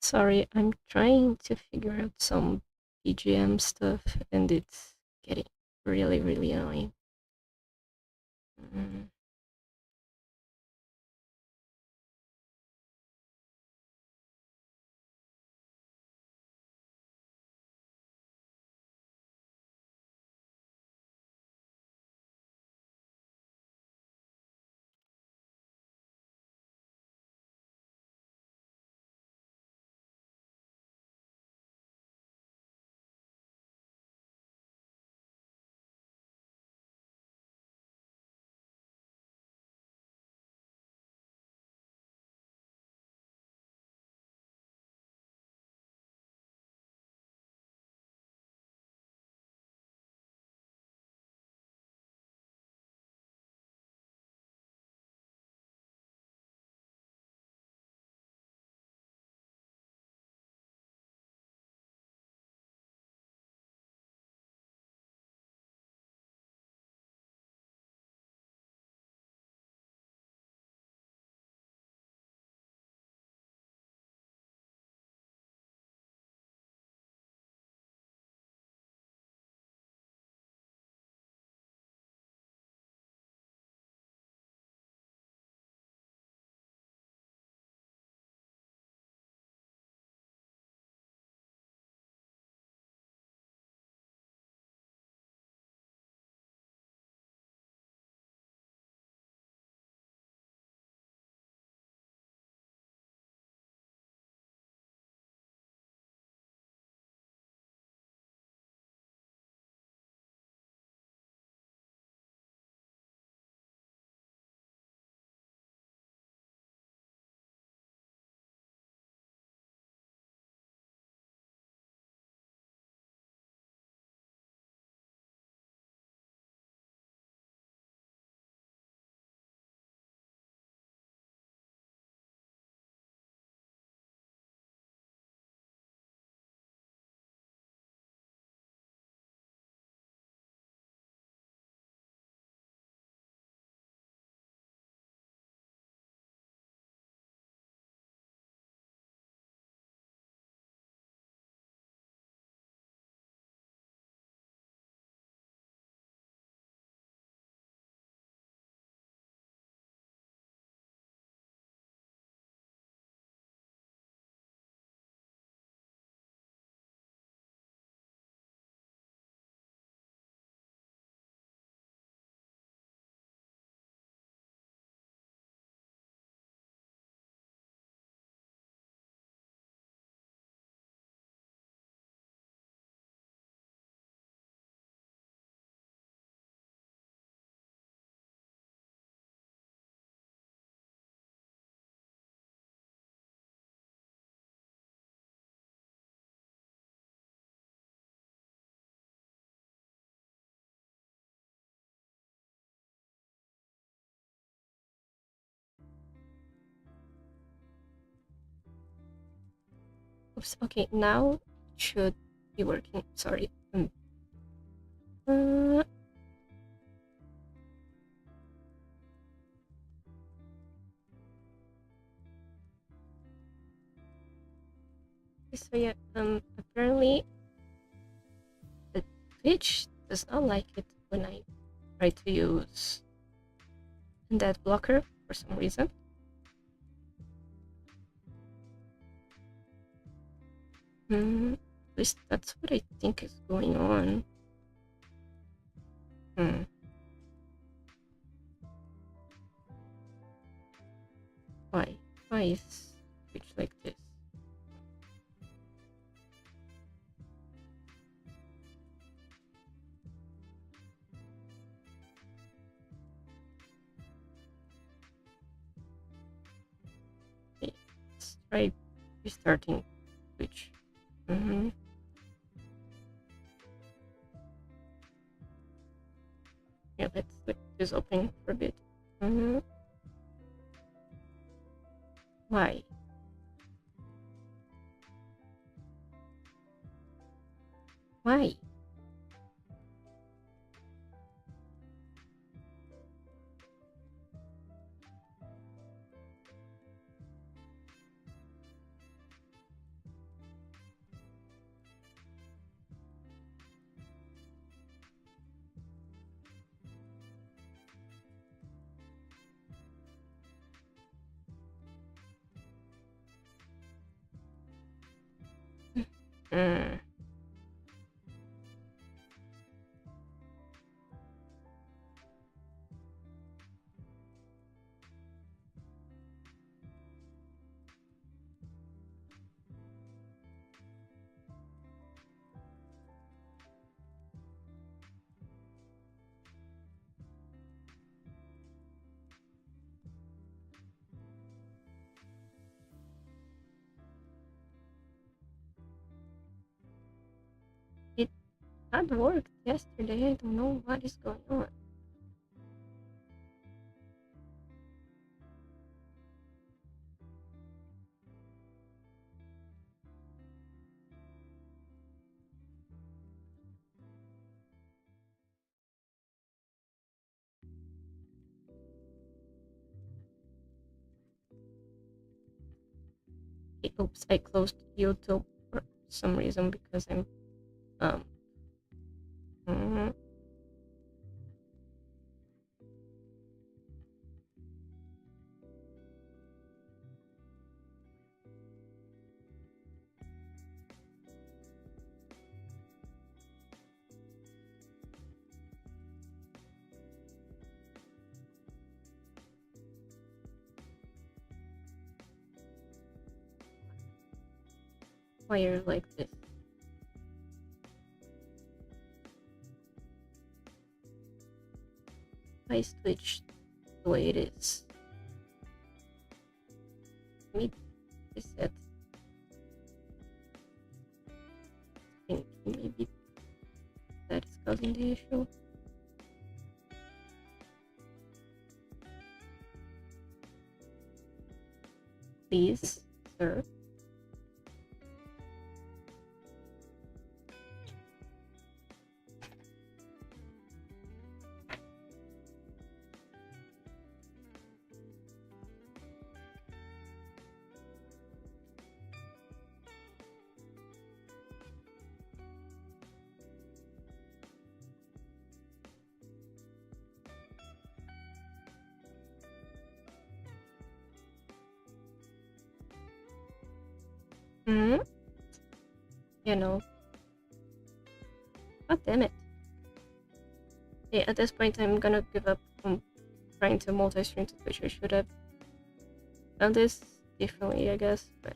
Sorry, I'm trying to figure out some BGM stuff and it's getting really, really annoying. Mm. Oops, okay, now it should be working. Sorry. Uh, so yeah, apparently the Twitch does not like it when I try to use that blocker for some reason. At least that's what I think is going on. Hmm. Why? Why is Twitch like this? Okay, let's try restarting Twitch. Yeah, let's leave this open for a bit. Why? Why? Mm. It had worked yesterday. I don't know what is going on. Oops, I closed YouTube for some reason because I'm um mm, wired like this. I switched the way it is. Let me reset. Think maybe that is causing the issue. Please, sir. Hmm? You know. God damn it. Yeah, at this point I'm gonna give up on trying to multi-stream to Twitch. I should have done this differently, I guess, but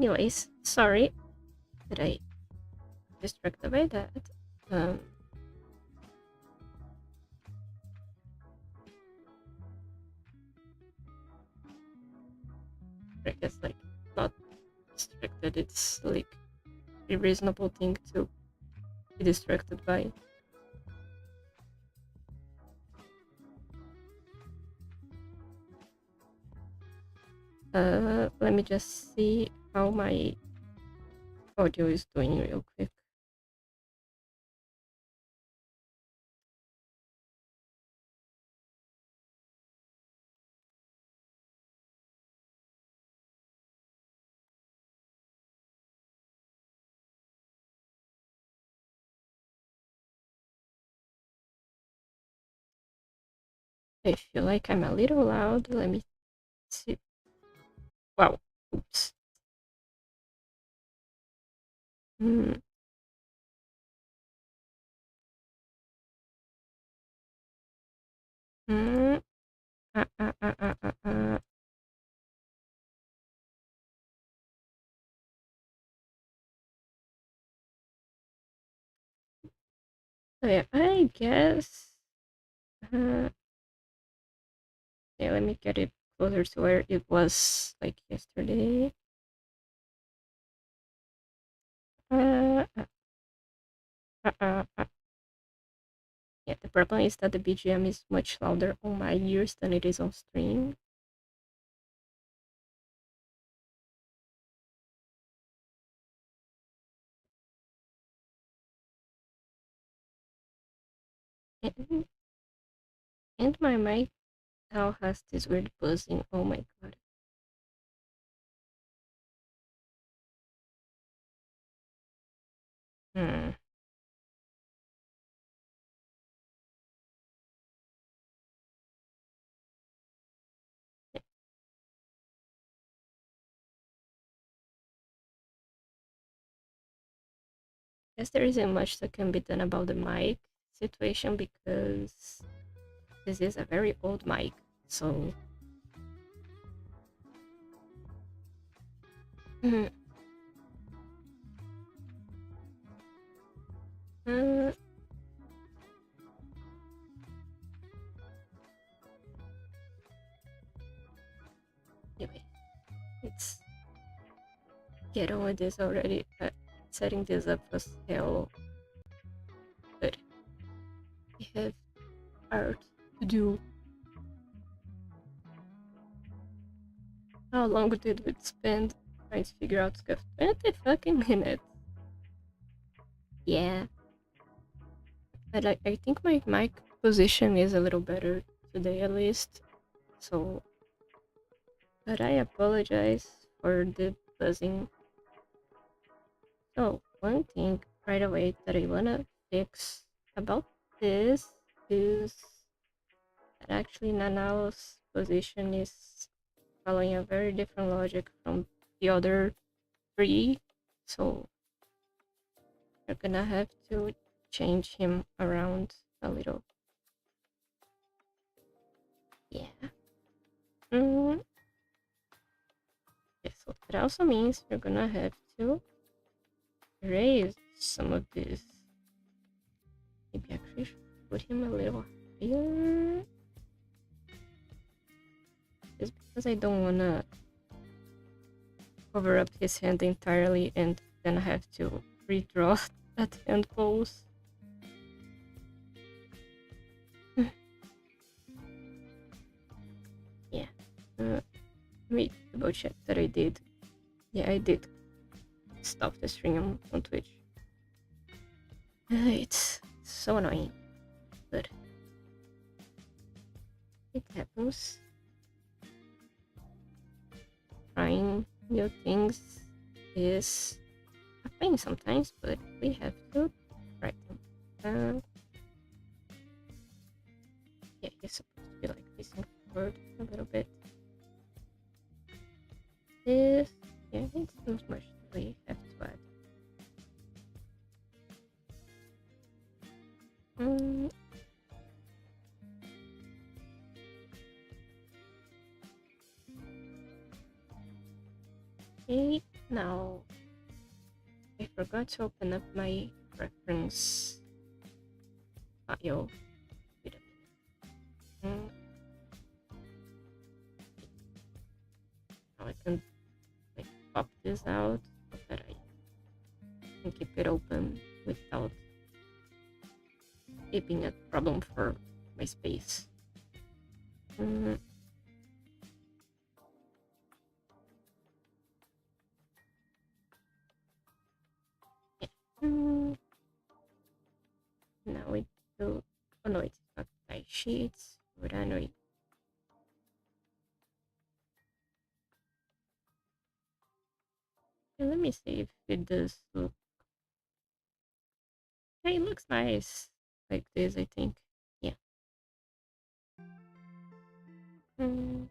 anyways, sorry that I distracted by that. Um, I guess like not distracted. It's like a reasonable thing to be distracted by. Let me just see how my audio is doing real quick. I feel like I'm a little loud. Let me see. Wow. Oops. Hmm. Hmm. Uh, uh, uh, uh, uh, uh. So yeah, I guess. Uh, yeah, let me get it closer to where it was like yesterday. Uh, uh, Yeah, the problem is that the BGM is much louder on my ears than it is on stream. And, and my mic now has this weird buzzing. Oh my god. Hmm. Guess there isn't much that can be done about the mic situation because this is a very old mic. So. Hmm. Uh, anyway, let's get on with this already. Setting this up was hell. But we have art to do. How long did we spend trying to figure out stuff? 20 fucking minutes. Yeah. But I think my mic position is a little better today at least. So, but I apologize for the buzzing. So, one thing right away that I wanna fix about this is that actually Nanau's position is following a very different logic from the other three. So, you're gonna have to change him around a little. Yeah. Mm. Yes, so that also means you're gonna have to raise some of this. Maybe actually should put him a little higher. Just because I don't wanna cover up his hand entirely and then have to redraw that hand pose. Yeah. Let me double check that I did. Yeah, I did stop the stream on Twitch. It's so annoying, but it happens. Trying new things is a pain sometimes, but we have to try them. Yeah, he's supposed to be like facing forward a little bit. This, yeah, it's not much that we have to add. Mm. Okay, now I forgot to open up my reference file. Wait a minute. Now I can like pop this out so that I can keep it open without it being a problem for my space. Mm. sheets. Uranoi. Let me see if it does look. Yeah, it looks nice like this, I think. Yeah. Mm.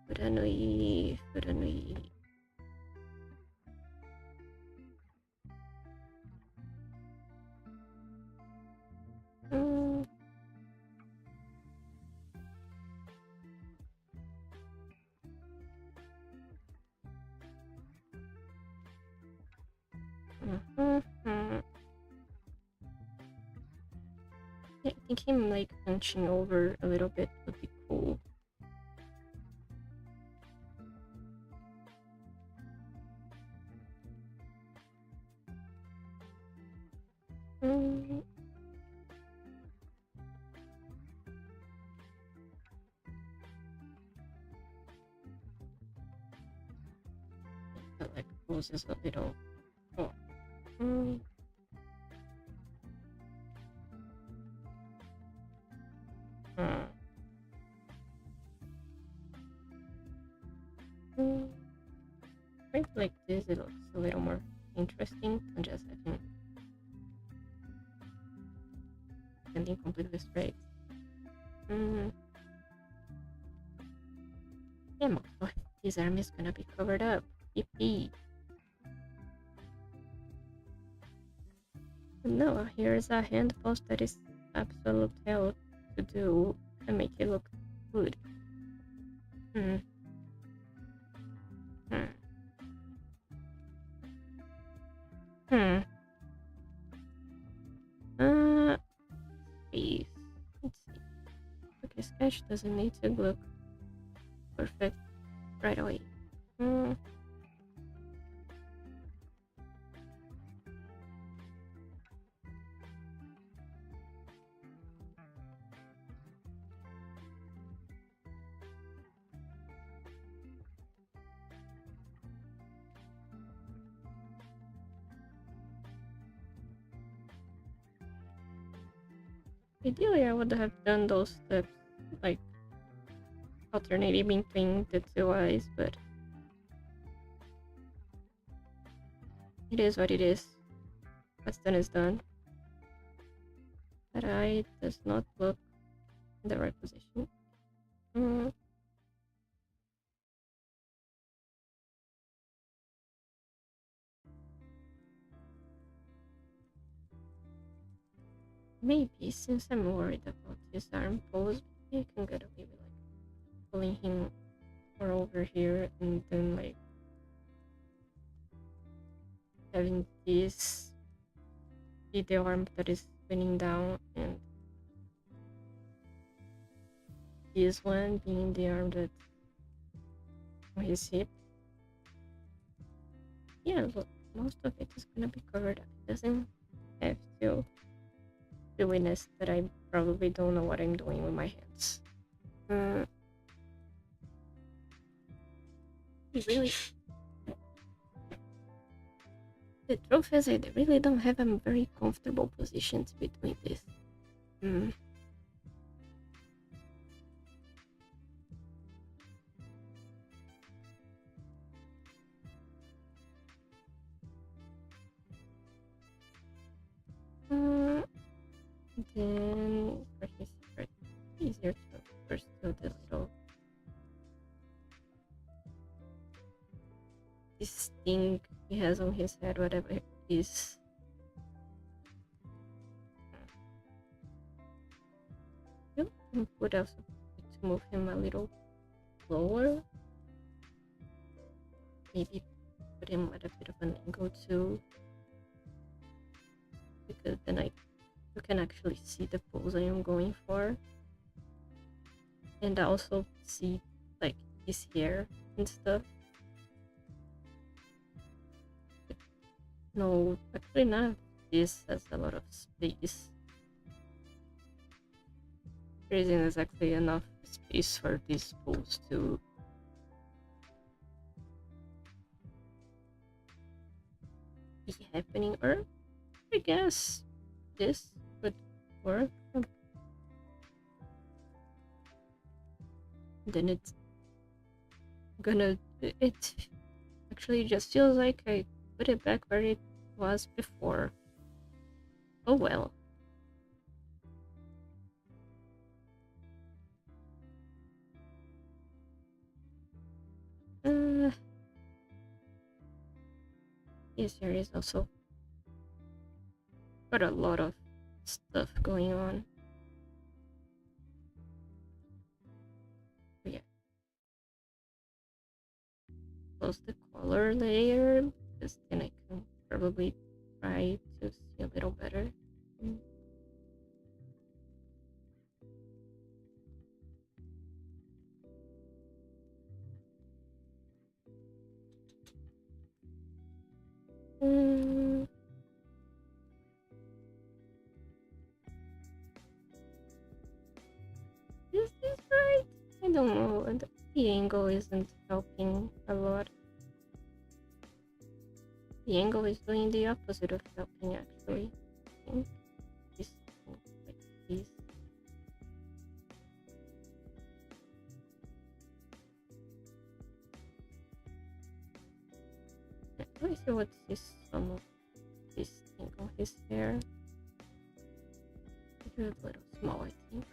Uranoi. Uranoi. Mm. Mm-hmm. Yeah, I think him like hunching over a little bit would be cool. Mm. That like poses a little. Oh. Mm. Mm. Mm. I think like this, it looks a little more interesting than just having standing completely straight. Mm. Yeah, most of his arm is gonna be covered up. Yippee! No, here's a hand pose that is absolute hell to do and make it look good. Hmm. Hmm. Hmm. Face. Let's see. Okay, sketch doesn't need to look perfect right away. Hmm. Ideally, I would have done those steps like alternating between the two eyes, but it is what it is. What's done is done. That eye does not look in the right position. Mm. Maybe since I'm worried about his arm pose, maybe I can get away with like pulling him or over here and then like having this be the arm that is spinning down and this one being the arm that on his hip. Yeah, look, most of it is gonna be covered up. It doesn't have to the witness that I probably don't know what I'm doing with my hands. Really, the truth is, I really don't have a very comfortable position to be doing this. Mm. Mm. Then for his part, easier to first do the little this thing he has on his head, whatever it is. You would also need to move him a little lower. Maybe put him at a bit of an angle too, because then you can actually see the pose I am going for, and also see like his hair and stuff. No, actually none of this has a lot of space. There isn't exactly enough space for this pose to be happening, or I guess this would work. Then it's gonna, it actually just feels like I put it back where it was before. Oh well. Yes, there is also quite a lot of stuff going on. Yeah. Close the color layer, because then I can probably try to see a little better. Is this right? I don't know. The angle isn't helping a lot. The angle is doing the opposite of helping, actually. I think this like this. Let me see what's this sum of this thing on his hair. It's a little small, I think.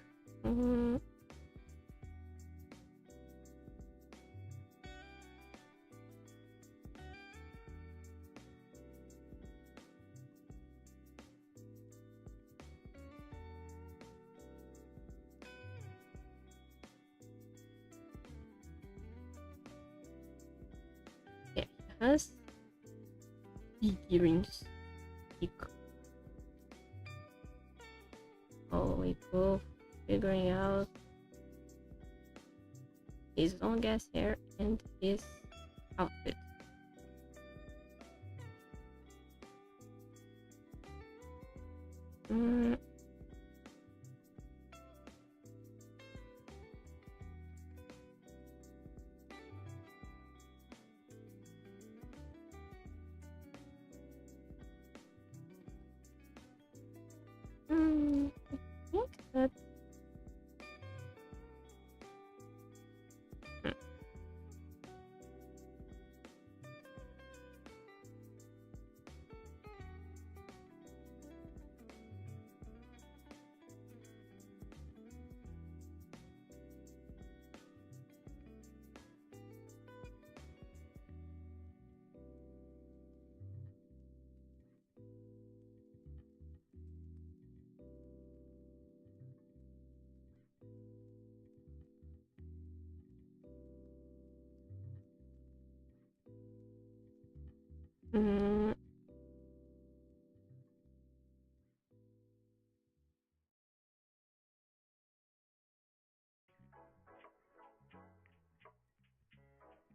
Yeah, it has big earrings. Oh, we both figuring out his long ass hair and his outfit. I think that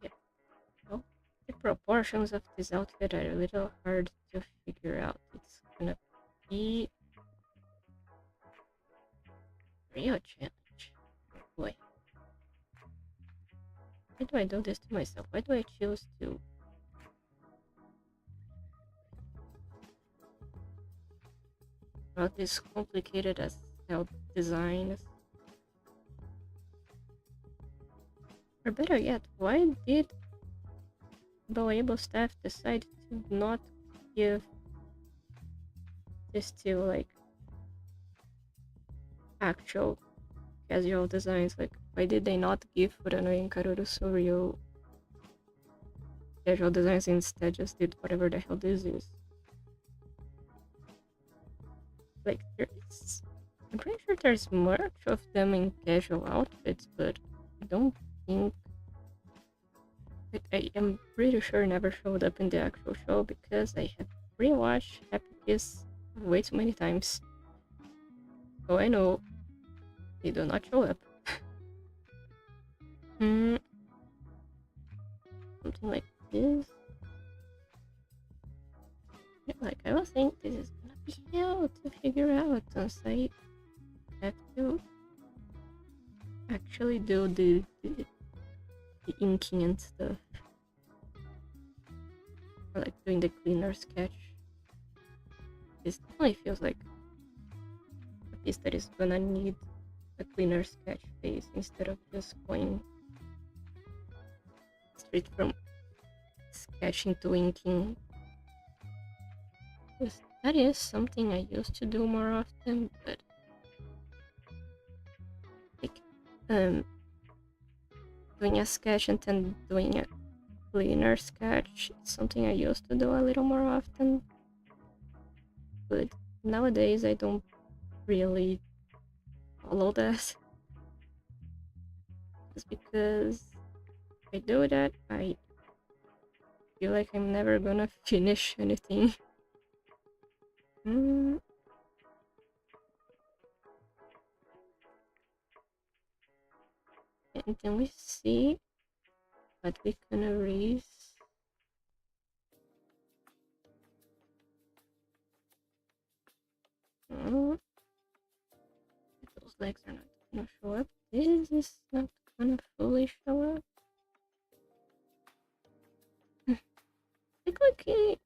yeah. Well, the proportions of this outfit are a little hard to figure out. It's gonna be a real challenge. Oh boy. Why do I do this to myself? Why do I choose to? Not this complicated as hell designs. Or better yet, why did Boueibu staff decide to not give this to like actual casual designs? Like, why did they not give Furano and Karuru Soryo casual designs, instead just did whatever the hell this is? Like, I'm pretty sure there's merch of them in casual outfits, but I don't think, I am pretty sure never showed up in the actual show, because I have rewatched Happy Kiss way too many times. So I know they do not show up. Something like this. Yeah, like I was saying, this is gonna be hell to figure out, since I have to actually do the inking and stuff. Or like doing the cleaner sketch. this definitely feels like a piece that is gonna need a cleaner sketch phase instead of just going straight from sketching to inking. Because that is something I used to do more often, but like doing a sketch and then doing a cleaner sketch is something I used to do a little more often. But nowadays I don't really follow that. Just because if I do that, I feel like I'm never gonna finish anything. And then we see what we can erase. Those legs are not gonna show up. This is not gonna fully show up. Technically,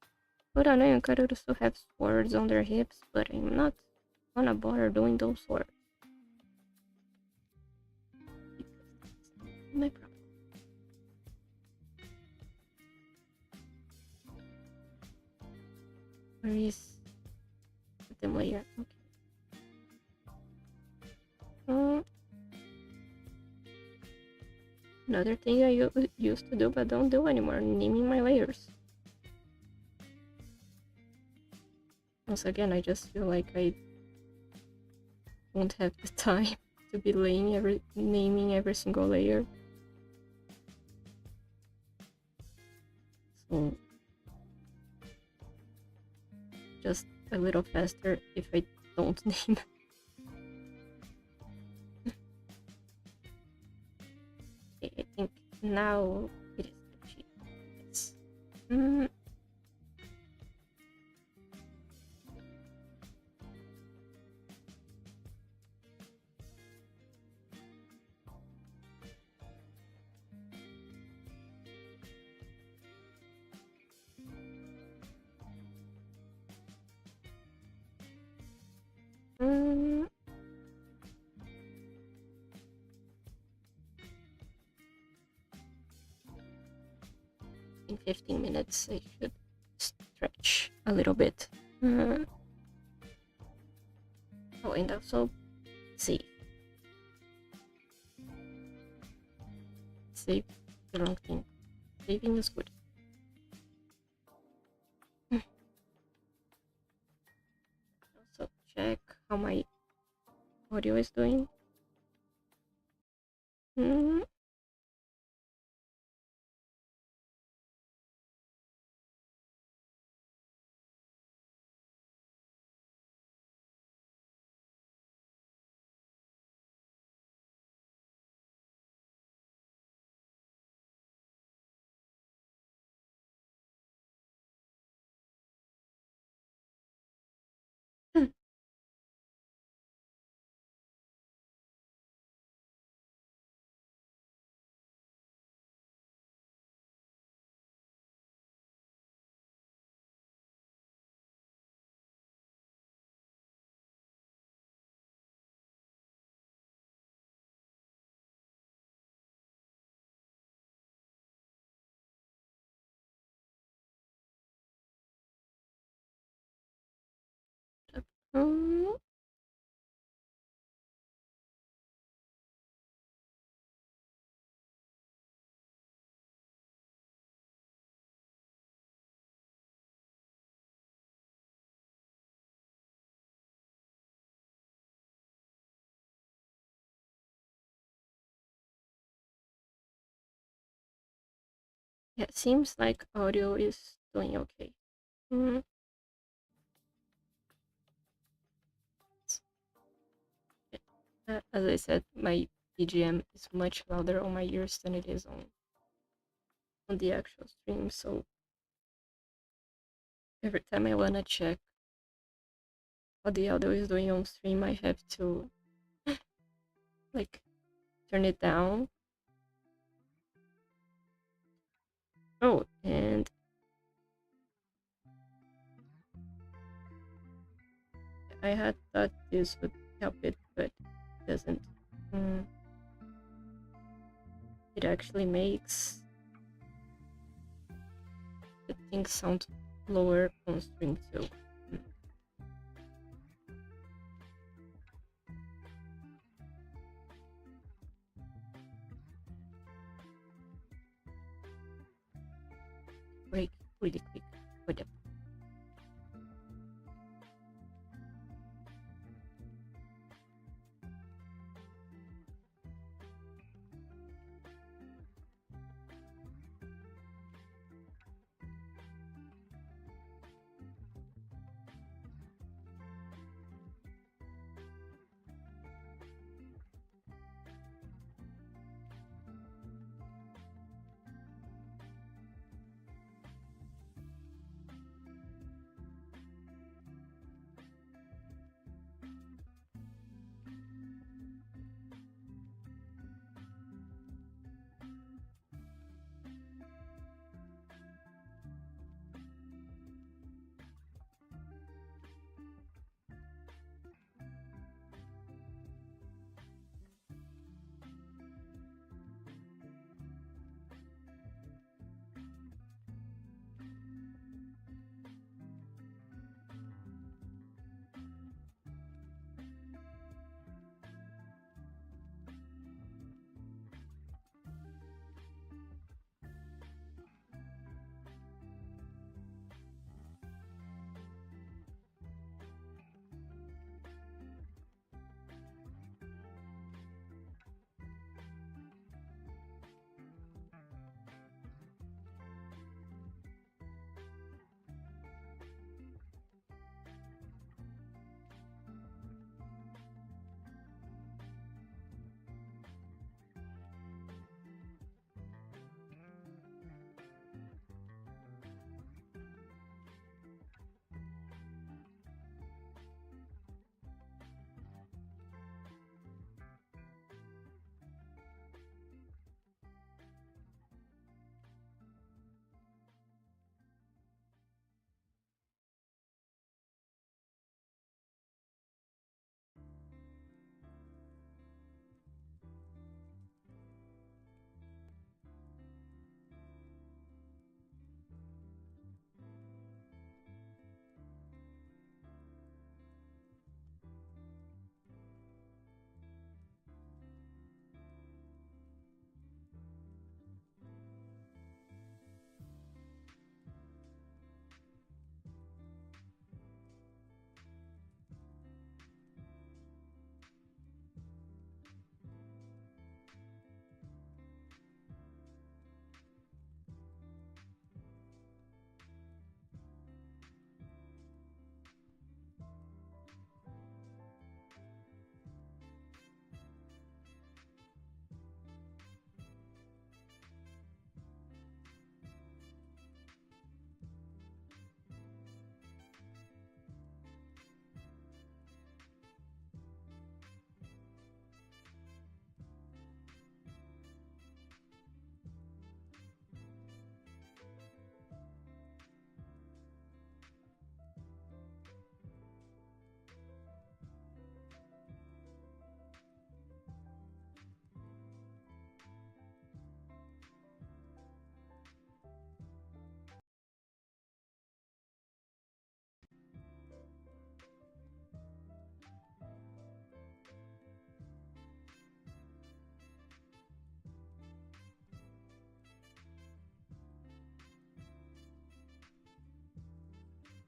Urano and Karuru still have swords on their hips, but I'm not gonna bother doing those swords. Because that's my problem. Where is the layer? Okay. Another thing I used to do but don't do anymore, naming my layers. Once again, I just feel like I won't have the time to be naming every single layer. So just a little faster if I don't name. Okay, I think now it is actually yes. 15 minutes I should stretch a little bit. Oh, and also save. Save the wrong thing. Saving is good. Also check how my audio is doing. Um, yeah, it seems like audio is doing okay. As I said, my BGM is much louder on my ears than it is on the actual stream, so every time I wanna check what the audio is doing on stream, I have to like turn it down. Oh, and I had thought this would help it, but it doesn't. Mm. It actually makes the thing sound lower on string 2. Mm. Break really quick. Whatever.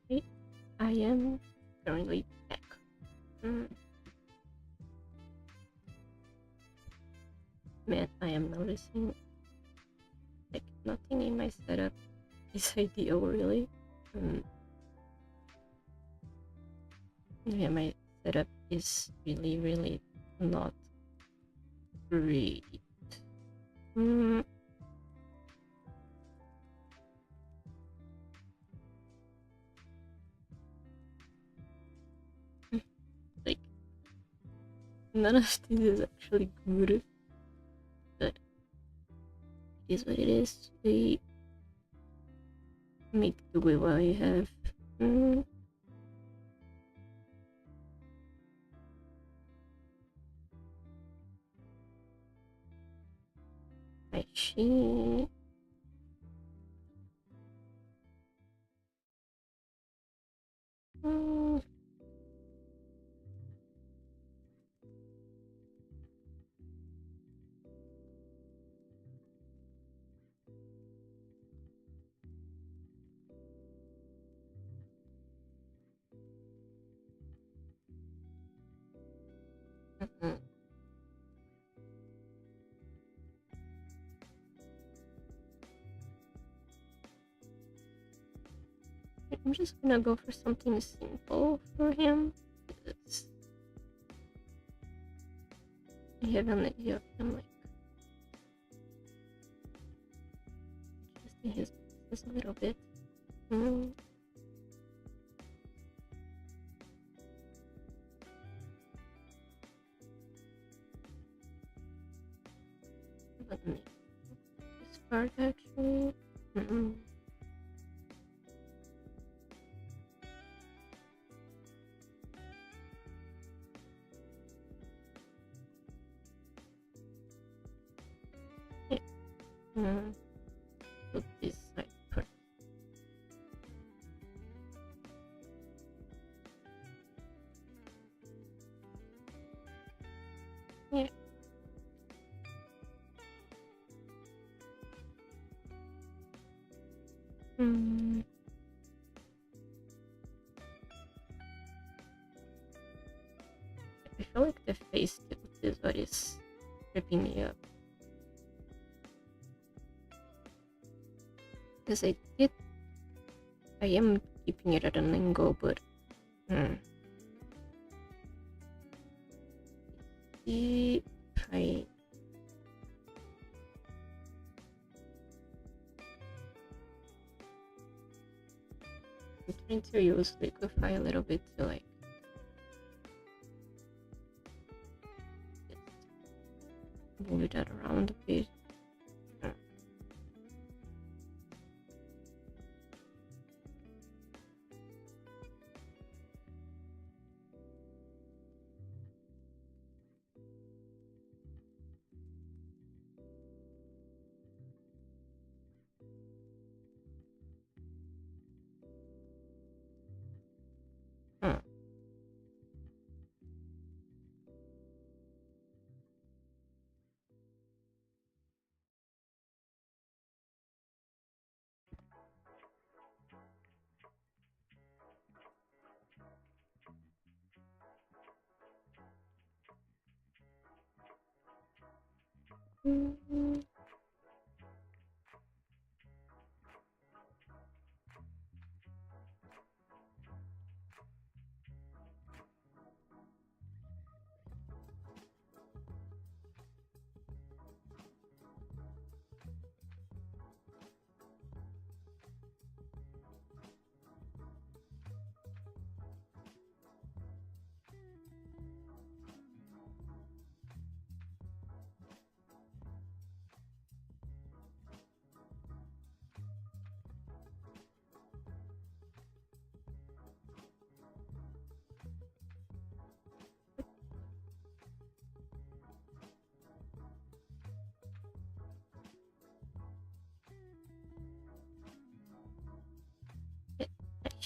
Okay, I am currently back. Mm. Man, I am noticing like nothing in my setup is ideal really. Yeah, my setup is really not great. Mm. Like none of this is actually good, but it is what it is. We make do with what we have. Mm. She... Mm. Mhm. I'm just gonna go for something simple for him. Because I have an idea of him like adjusting his glasses a little bit. Mm. But maybe this part actually. Mm. Yeah. Put this side first. Yeah. Mm. I feel like the face tilt is what is tripping me up. Because I am keeping it at an angle, but if I'm trying to use liquify a little bit to like just move that around a bit. Mm.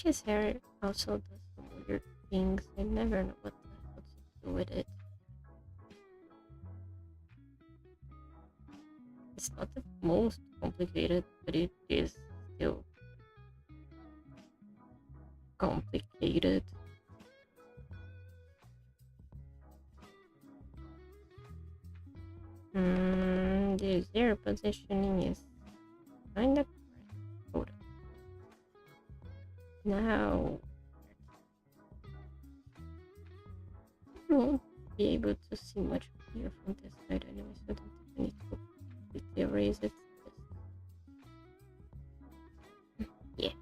His hair also does some weird things. I never know what the hell to do with it. It's not the most complicated, but it is still complicated. The zero positioning is kind of correct. Hold on. Now I won't be able to see much here from this side anyway, so I don't think I need to completely erase it. Yeah.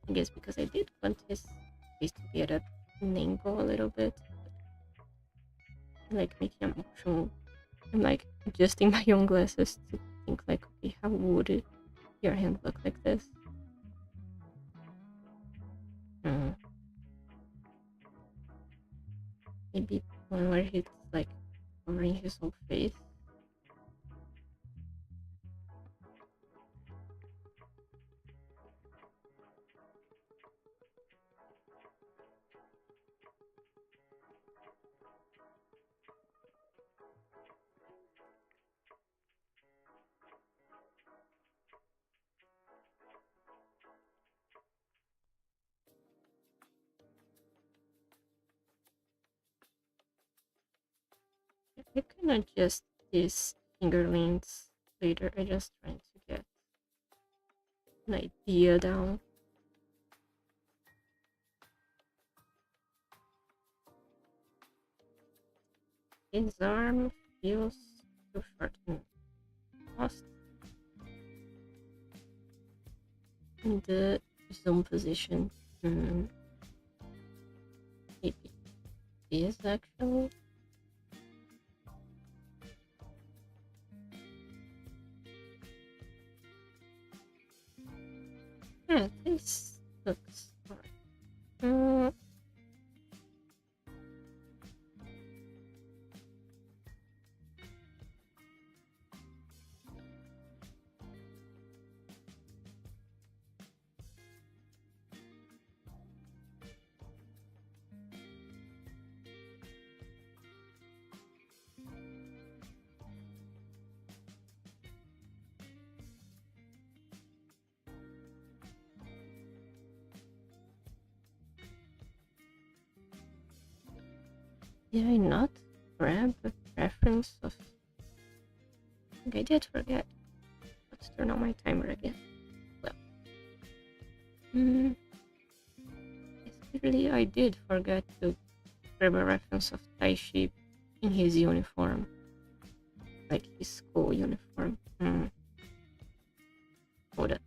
I guess because I did want his face to be at an angle a little bit. Like making a motion. I'm like adjusting my own glasses to think like, okay, how would your hand look like this? Maybe one where he's like covering his whole face. I can adjust these finger lengths later. I just trying to get an idea down. His arm feels too short and lost in the zoom position. Maybe this actually. Yeah, this looks hard. Did I not grab a preference of... I think I did forget. Let's turn on my timer again. Well, clearly I did forget to grab a reference of Tai Chi in his uniform. Like his school uniform. Hold up.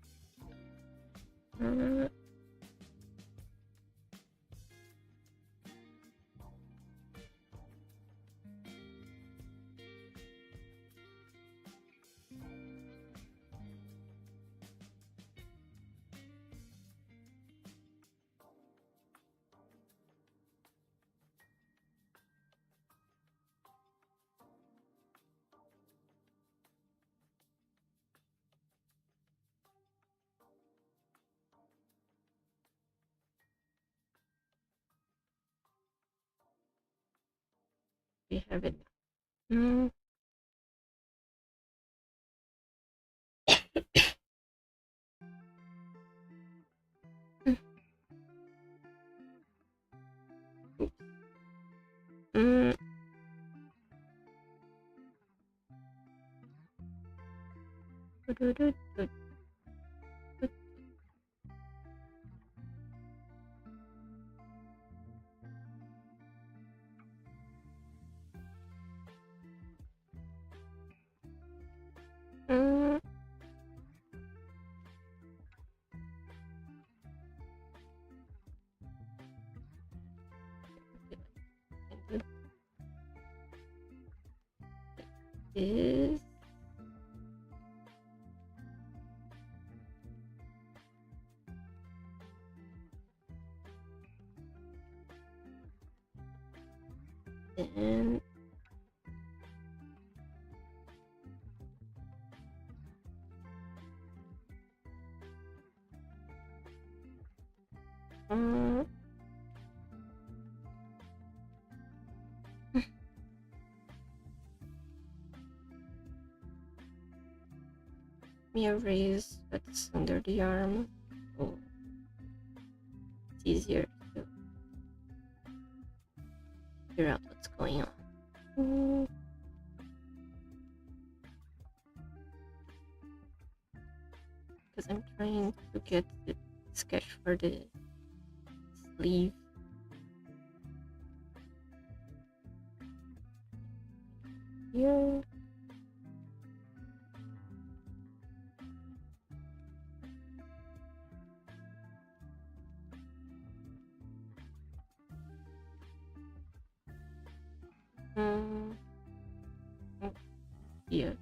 We have it. Is and me erase what's under the arm. So it's easier to figure out what's going on. Because I'm trying to get the sketch for the sleeve. Here. Yeah,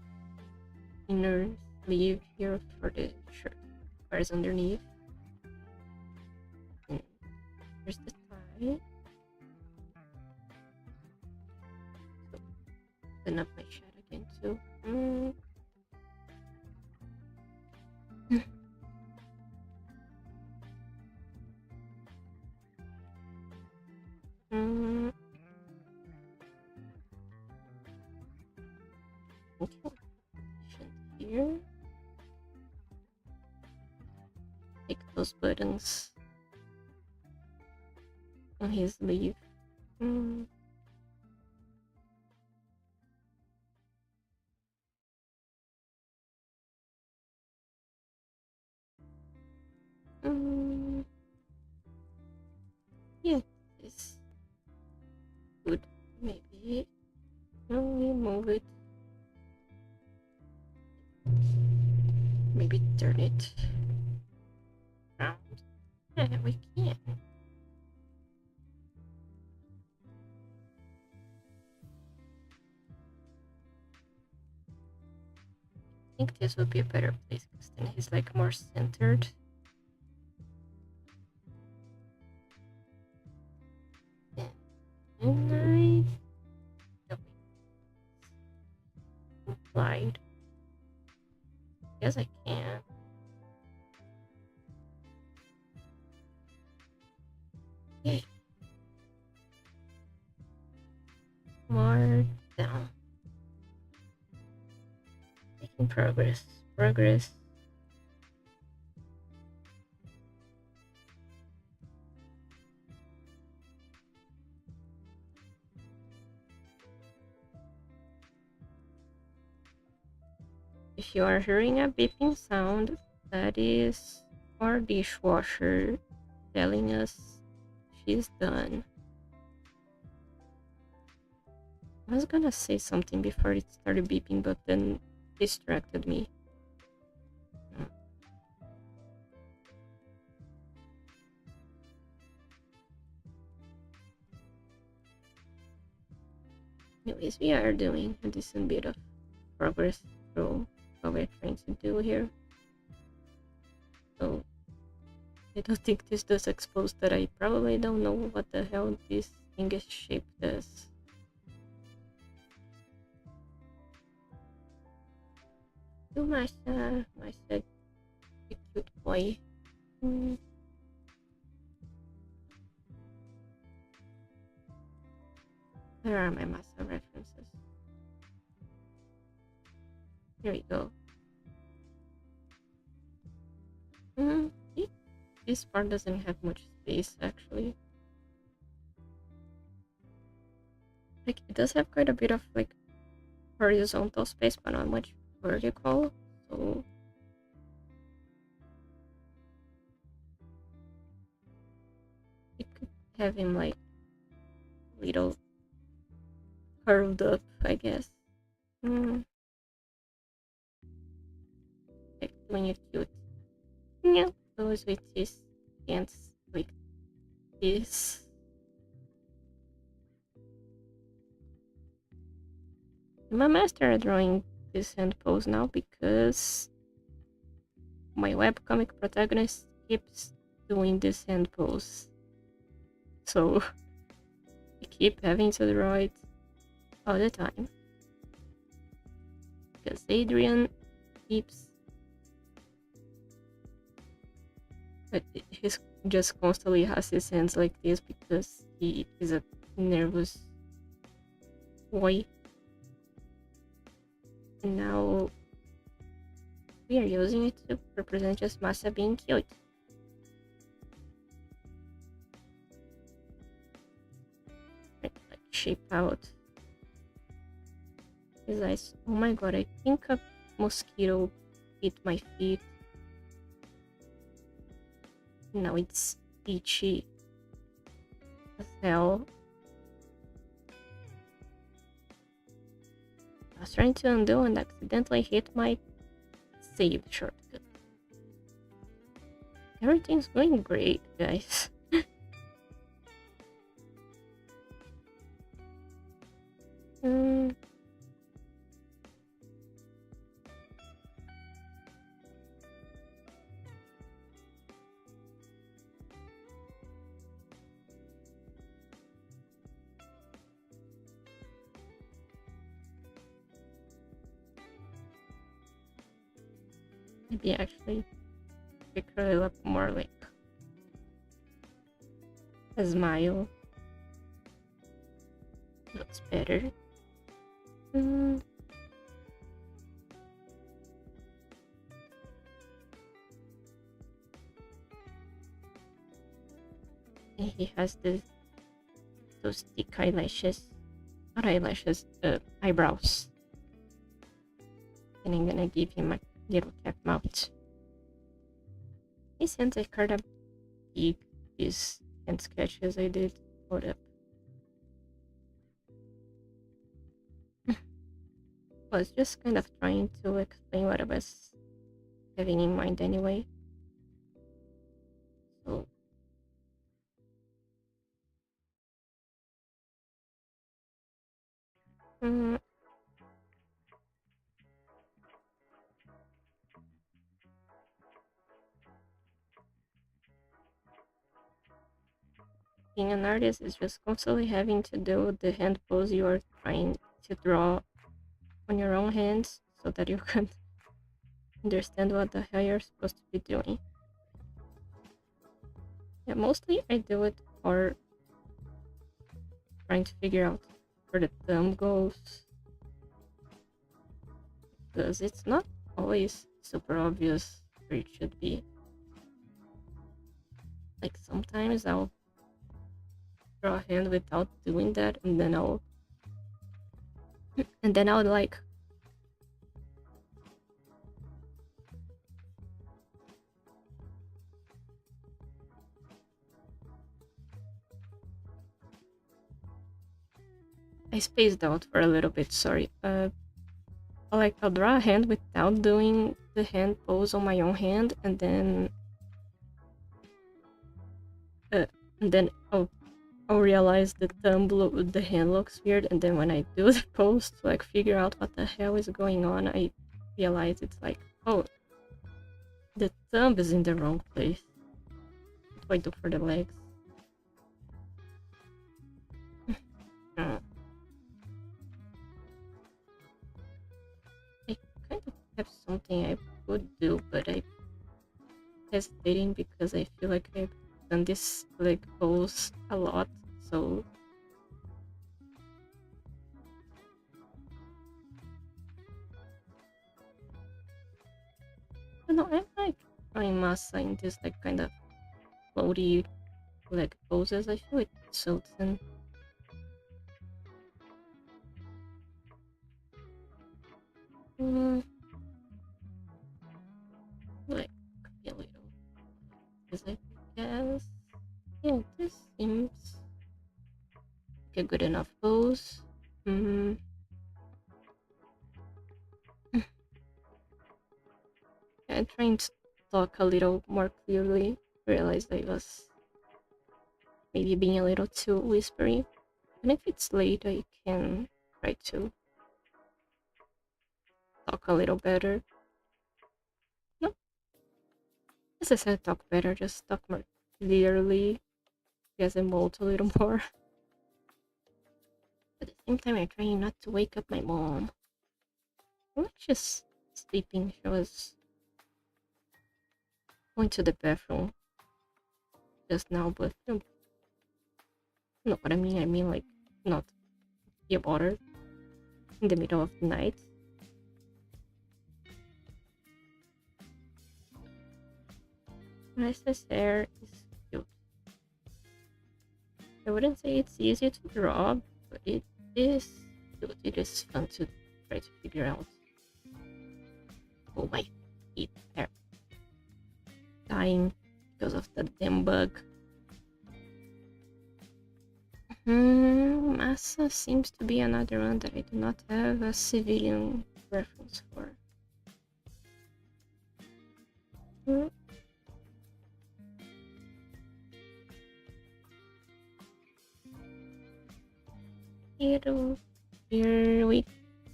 inner sleeve here for the shirt. Where's underneath? And here's the tie. So open up my chat again too. Okay. Here. Take those buttons on his sleeve. Yeah, this would maybe we move it. Maybe turn it around. Yeah, we can. I think this would be a better place because then he's like more centered. And applied. Yes, I can. Okay. More down. Making progress. Progress. If you are hearing a beeping sound, that is our dishwasher telling us she's done. I was gonna say something before it started beeping, but then distracted me. Anyways, we are doing a decent bit of progress through what we're trying to do here. So I don't think this does expose that I probably don't know what the hell this English shape does. Do Masha, a cute boy. Where are my Masa references? Here we go. This part doesn't have much space actually. Like it does have quite a bit of like horizontal space, but not much vertical. So it could have him like little curled up, I guess. Like when you're cute. Yeah, goes with his hands like this. I'm a master at drawing this hand pose now because my webcomic protagonist keeps doing this hand pose. So I keep having to draw it all the time. Because Adrian keeps... He's just constantly has his hands like this because he is a nervous boy. And now we are using it to represent just Masa being cute. Like shape out his eyes. Oh my god, I think a mosquito bit my feet. Now it's itchy as hell. I was trying to undo and accidentally hit my save shortcut. Everything's going great, guys. Maybe actually we curl up more like a smile. Looks better. And he has those thick eyelashes. Not eyelashes, eyebrows. And I'm gonna give him a little cat mouth. Hey, since I cut up these hand sketches I did, hold up. I was just kind of trying to explain what I was having in mind anyway. So being an artist is just constantly having to do the hand pose you are trying to draw on your own hands so that you can understand what the hell you're supposed to be doing. Yeah, mostly I do it for trying to figure out where the thumb goes, because it's not always super obvious where it should be. Like sometimes I'll draw a hand without doing that, and then I'll like I spaced out for a little bit, sorry. I'll draw a hand without doing the hand pose on my own hand, and then I'll realize the the hand looks weird, and then when I do the pose to like figure out what the hell is going on, I realize it's like, oh, the thumb is in the wrong place. What do I do for the legs? I kind of have something I would do, but I'm hesitating because I feel like I've done this leg pose a lot, so I don't know, I'm like trying masa in this like kind of floaty leg poses. I feel it suits in. Like a little, because I guess, yeah, this seems like a good enough pose. I'm trying to talk a little more clearly. Realized I was maybe being a little too whispery. And if it's late, I can try to talk a little better. No, as I said, talk better, just talk more clearly. Guess I mold a little more. At the same time, I'm trying not to wake up my mom. I'm just sleeping. She was going to the bathroom just now, but you know what I mean. I mean, like, not be bothered in the middle of the night. Princess hair is cute. I wouldn't say it's easy to draw, but it is cute. It is fun to try to figure out. Oh, my feet are dying because of the damn bug. Massa seems to be another one that I do not have a civilian reference for. Here we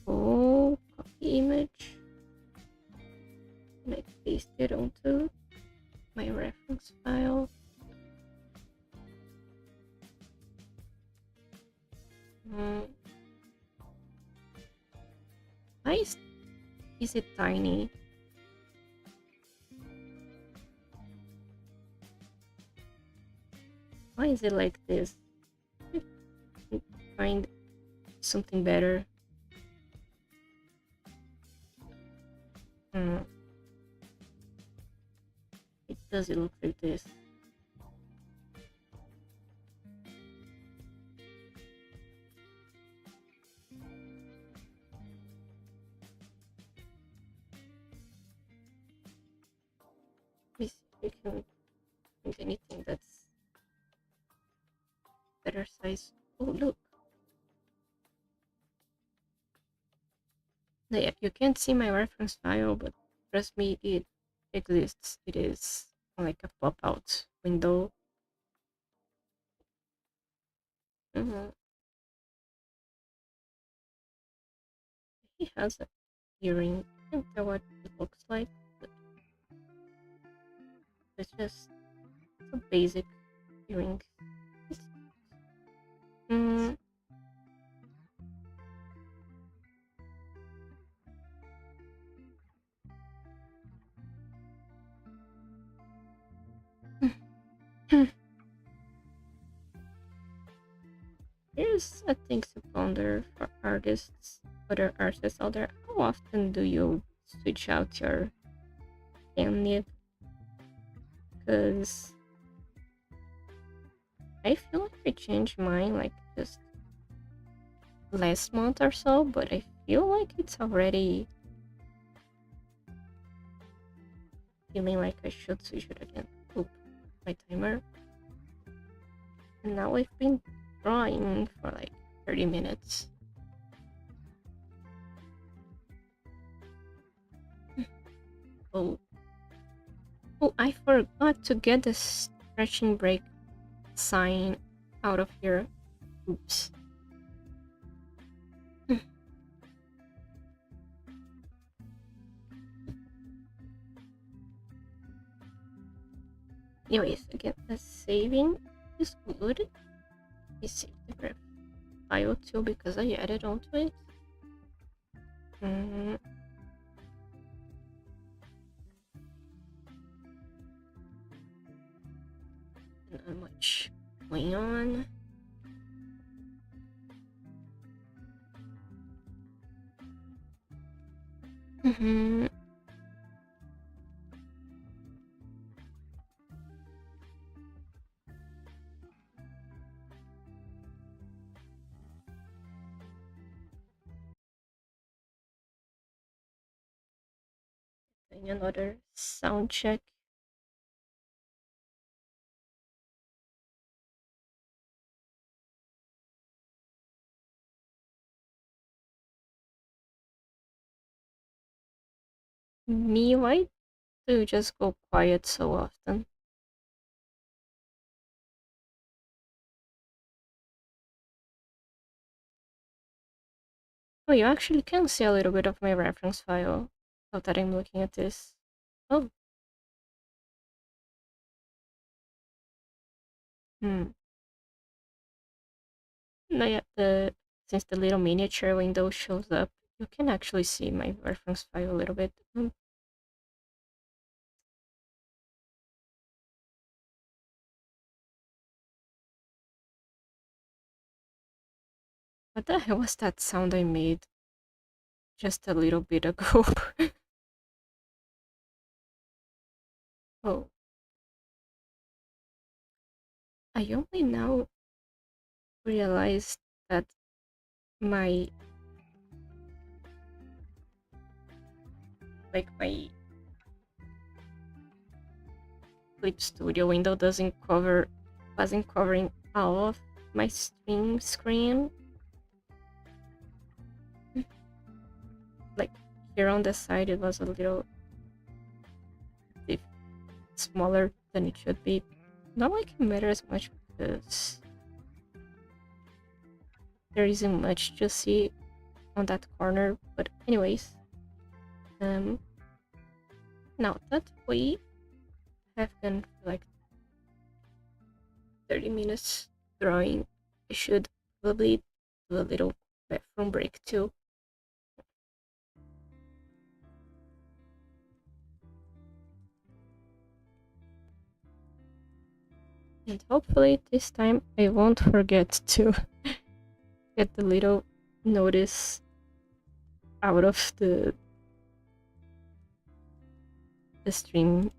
go. Copy image. And I paste it onto my reference file. Why is it tiny? Why is it like this? Find something better. Hmm. It doesn't look like this. Let me see if we can find anything that's better size. Oh, look. Yeah, you can't see my reference file, but trust me, it exists. It is like a pop-out window. Mm-hmm. He has a earring. I can't tell what it looks like, but it's just a basic earring. Mm. Here's a thing to ponder for artists, other artists out there. How often do you switch out your hand nib? Because I feel like I changed mine like just last month or so, but I feel like it's already feeling like I should switch it again. Oop, my timer. And now I've been drawing for like 30 minutes. Oh, oh, I forgot to get the stretching break sign out of here. Oops. Anyways, again, the saving is good. Let me save the graph file too because I added onto it. Mm. Not much going on. Mm-hmm. Doing another sound check. Me, why do you just go quiet so often? Oh, you actually can see a little bit of my reference file now that I'm looking at this. Oh, hmm. No, yeah, since the little miniature window shows up, you can actually see my reference file a little bit. What the hell was that sound I made just a little bit ago? Oh, I only now realized that my my Clip Studio window wasn't covering all of my stream screen. Like here on the side, it was a little bit smaller than it should be. Not like it matters much because there isn't much to see on that corner. But anyways, um, now that we have gone for like 30 minutes drawing, I should probably do a little bathroom break too. And hopefully this time I won't forget to get the little notice out of the stream.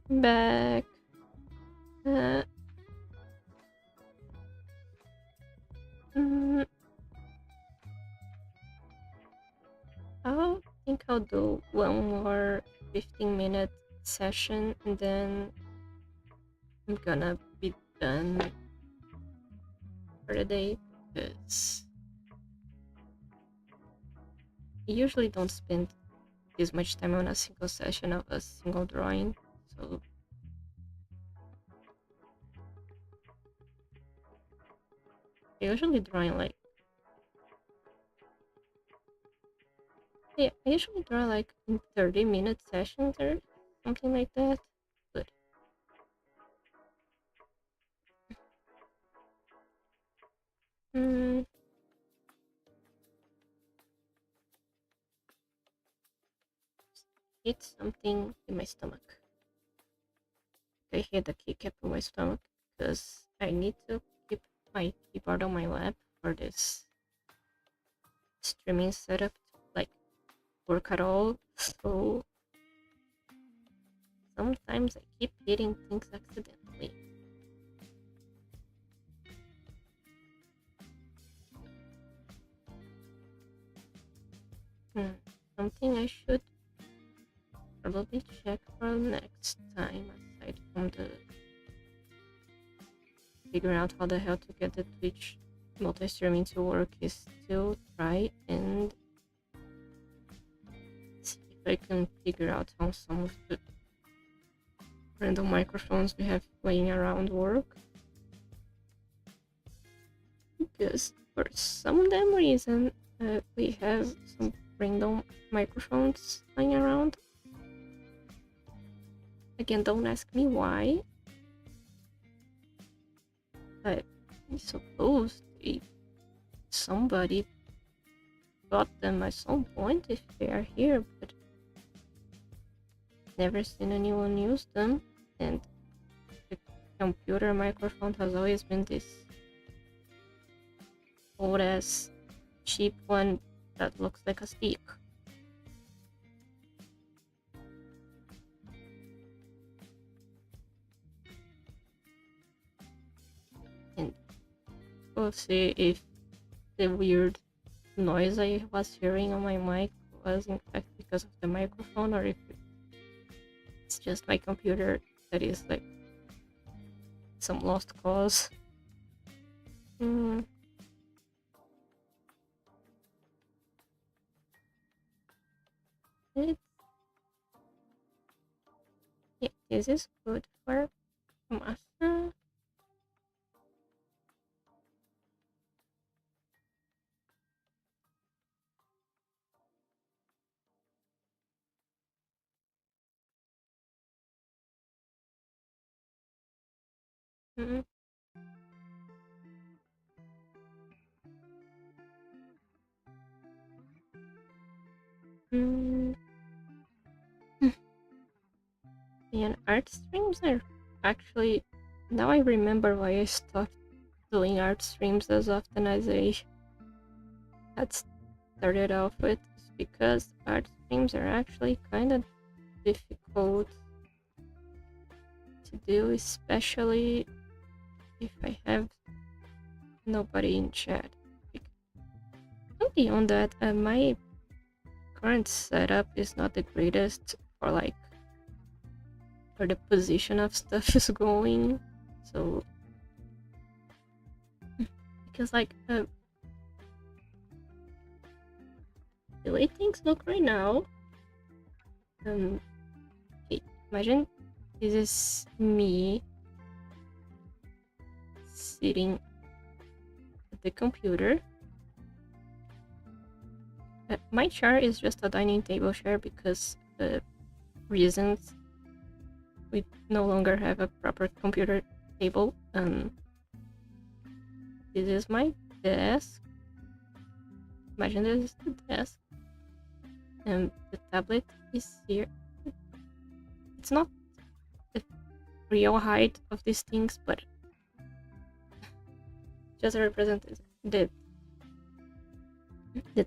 back. I think I'll do one more 15-minute session and then I'm gonna be done for the day because I usually don't spend this much time on a single session of a single drawing, so I usually draw in like I usually draw like in 30-minute sessions or something like that. But hit something in my stomach. I hit the keycap in my stomach because I need to keep my keyboard on my lap for this streaming setup to like work at all. So sometimes I keep hitting things accidentally. Something I should probably check for next time, aside from the figuring out how the hell to get the Twitch multi-streaming to work, is to try and see if I can figure out how some of the random microphones we have laying around work. Because for some damn reason we have some random microphones lying around. Again, don't ask me why. I suppose somebody got them at some point if they are here, but never seen anyone use them. And the computer microphone has always been this old ass cheap one that looks like a stick. And we'll see if the weird noise I was hearing on my mic was in fact because of the microphone, or if it's just my computer that is like some lost cause. Yeah, this is good for masa. And art streams are actually, now I remember why I stopped doing art streams as often as I had started off with. It's because art streams are actually kind of difficult to do, especially if I have nobody in chat. And beyond that, my current setup is not the greatest for like where the position of stuff is going, so because like the way things look right now, okay, imagine this is me sitting at the computer. My chair is just a dining table chair because the reasons we no longer have a proper computer table. This is my desk. Imagine this is the desk, and the tablet is here. It's not the real height of these things, but just represented. The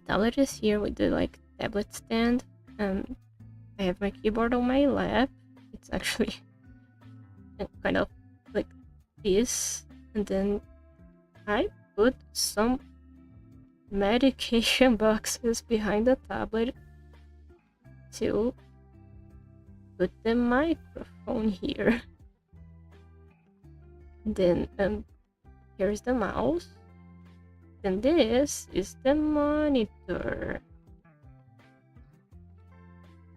tablet is here with the like tablet stand. I have my keyboard on my lap. It's actually kind of like this, and then I put some medication boxes behind the tablet to put the microphone here. Then here's the mouse, and this is the monitor.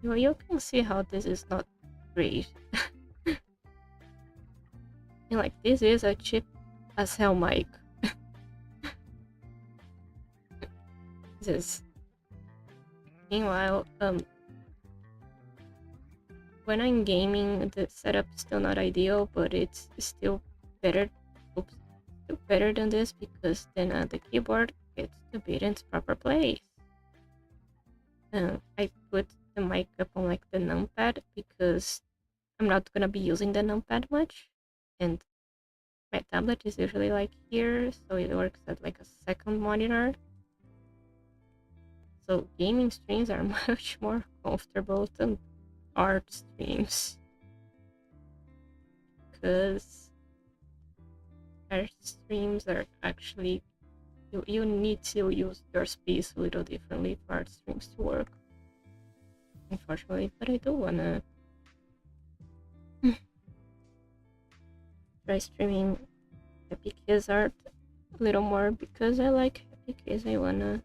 Well, you can see how this is not great. And like, this is a cheap as hell mic. This. Meanwhile, when I'm gaming, the setup's still not ideal, but it's still better. Oops, still better than this, because then the keyboard gets to be in its proper place. I put the mic up on like the numpad because I'm not gonna be using the numpad much, and my tablet is usually like here, so it works at like a second monitor. So gaming streams are much more comfortable than art streams, because art streams are actually, you need to use your space a little differently for art streams to work, unfortunately. But I do wanna try streaming Happy Kiss art a little more, because I like Happy Kiss. I wanna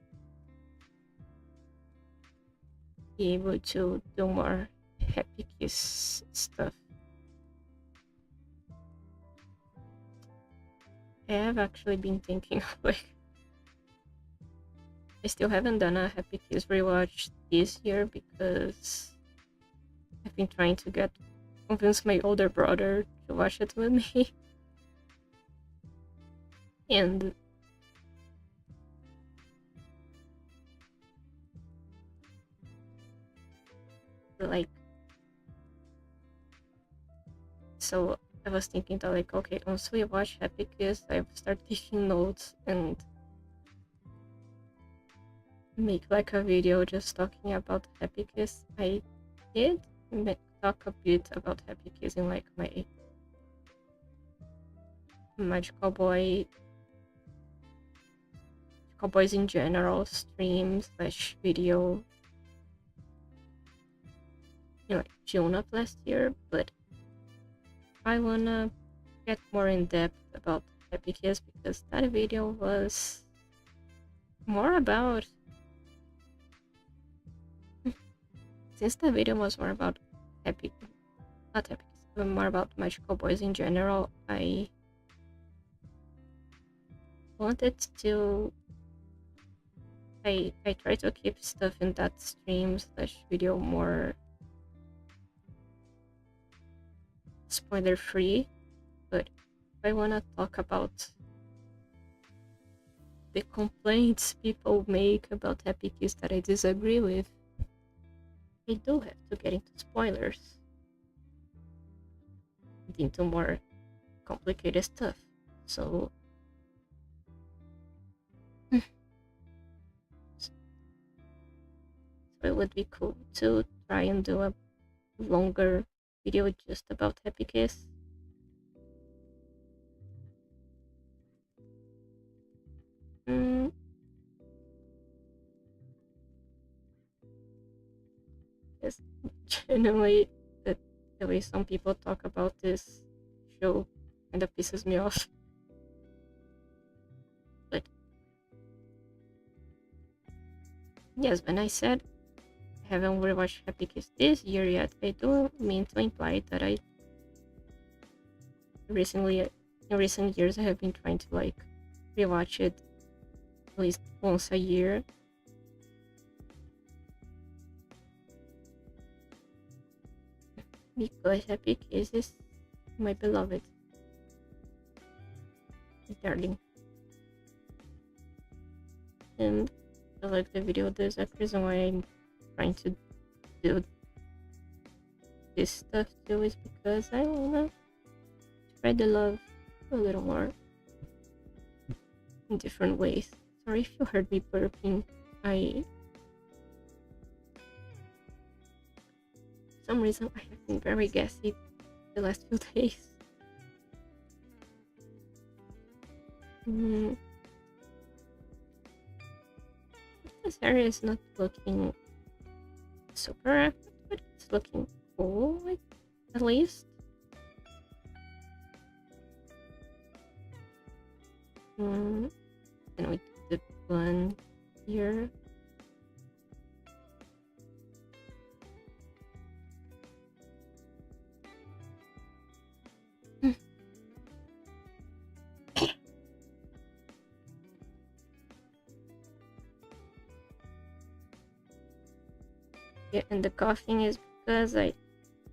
be able to do more Happy Kiss stuff. I have actually been thinking of like, I still haven't done a Happy Kiss rewatch this year because I've been trying to convince my older brother to watch it with me. And like, so I was thinking that like, okay, once we watch Happy Kiss, I will start taking notes and make like a video just talking about Happy Kiss. I did talk a bit about Happy Kiss in like my Magical Boys in general stream / video in like June of last year, but I wanna get more in depth about Happy Kiss because that video was more about, since the video was more about not Happy Kiss, but more about Magical Boys in general, I wanted to, I try to keep stuff in that stream / video more spoiler free, but if I want to talk about the complaints people make about Happy Kiss that I disagree with, I do have to get into spoilers and into more complicated stuff. So it would be cool to try and do a longer video just about Happy Kiss. Yes, genuinely, the way some people talk about this show kind of pisses me off. But yes, when I said I haven't rewatched Happy Kiss this year yet, I don't mean to imply that I in recent years I have been trying to like rewatch it at least once a year. Because Happy Kiss is my beloved, darling. And I like the video. There's a reason why I'm trying to do this stuff too, is because I wanna spread the love a little more in different ways. Sorry if you heard me burping. For some reason I have been very gassy the last few days. Mm. This area is not looking super accurate, but it's looking cool, like, at least. And we did the one here. Yeah, and the coughing is because I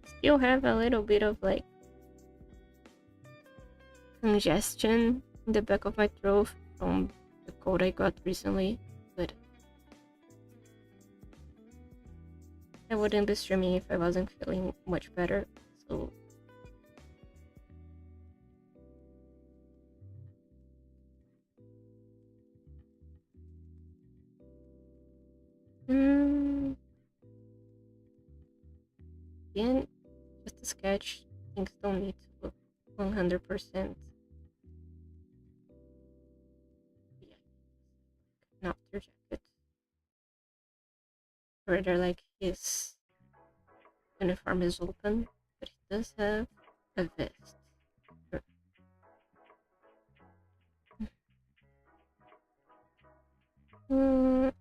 still have a little bit of like congestion in the back of my throat from the cold I got recently, but I wouldn't be streaming if I wasn't feeling much better, so again, just a sketch. Things don't need to look 100%. Yeah, an after jacket. Rather, like his uniform is open, but he does have a vest. Mm.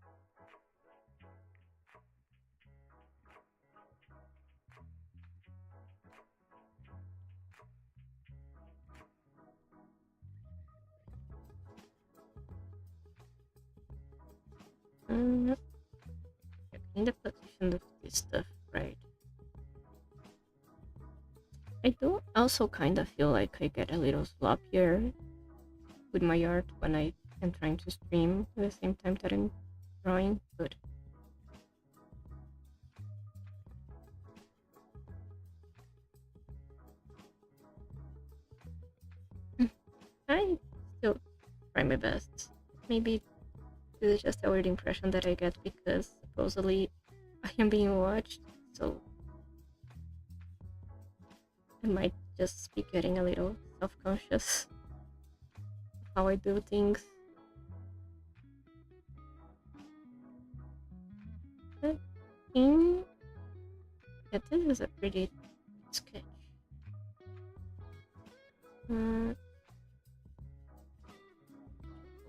Mm. In the position of this stuff, right? I do also kind of feel like I get a little sloppier with my art when I am trying to stream at the same time that I'm drawing, but I still try my best. Maybe this is just a weird impression that I get because supposedly I am being watched, so I might just be getting a little self-conscious of how I do things. But yeah, this is a pretty sketch.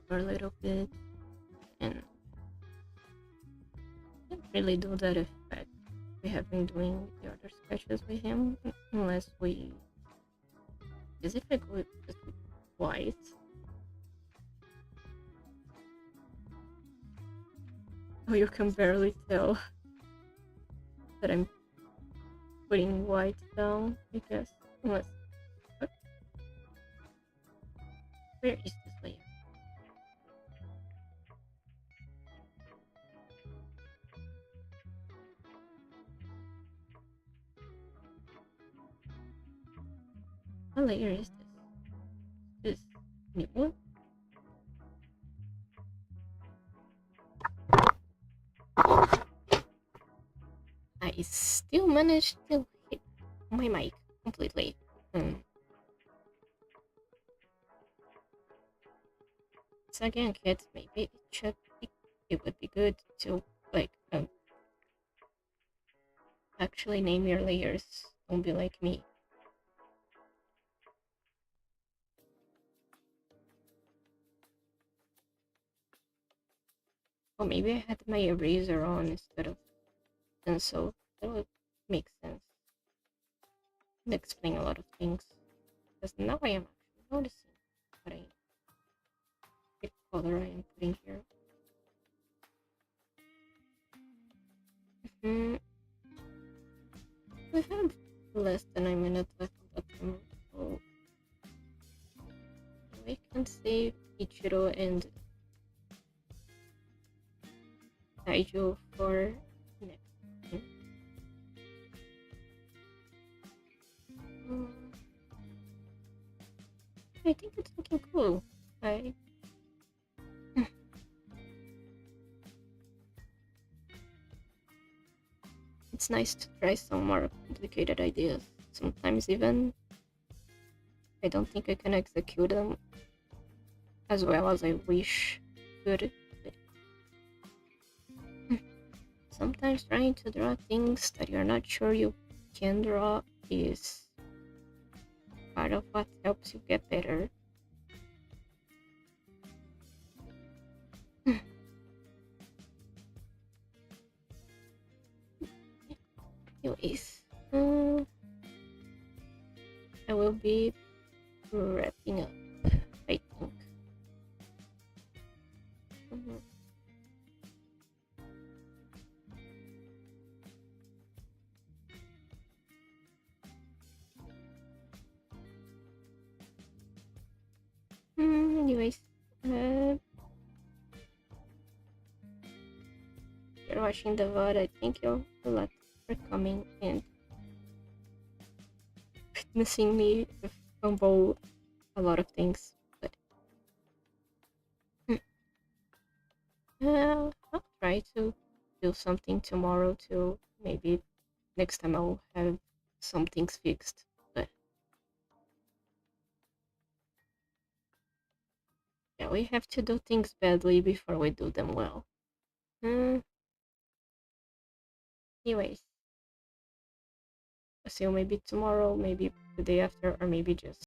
For a little bit, and I can't really do that effect we have been doing the other sketches with him, unless we. Because if I go just with white, oh, you can barely tell that I'm putting white down, I guess. Unless. Okay. Where is this layer? What layer is this? This new one? I still managed to hit my mic completely. So again, kids, maybe it would be good to like actually name your layers. Don't be like me. Or maybe I had my eraser on instead of pencil. That would make sense. And explain a lot of things. Because now I am actually noticing what color I am putting here. We have less than a minute left of the timer, so we can save Ichiro and Taijo for next time. I think it's looking cool. It's nice to try some more complicated ideas. Sometimes even I don't think I can execute them as well as I wish could. But sometimes trying to draw things that you're not sure you can draw is part of what helps you get better. Anyways, I will be wrapping up, I think. Mhm. Anyways, if you're watching the VOD, I thank you a lot for coming and witnessing me fumble a lot of things. But I'll try to do something tomorrow too. Maybe next time I'll have some things fixed. But yeah, we have to do things badly before we do them well. Hmm. Anyways, I'll see you maybe tomorrow, maybe the day after, or maybe just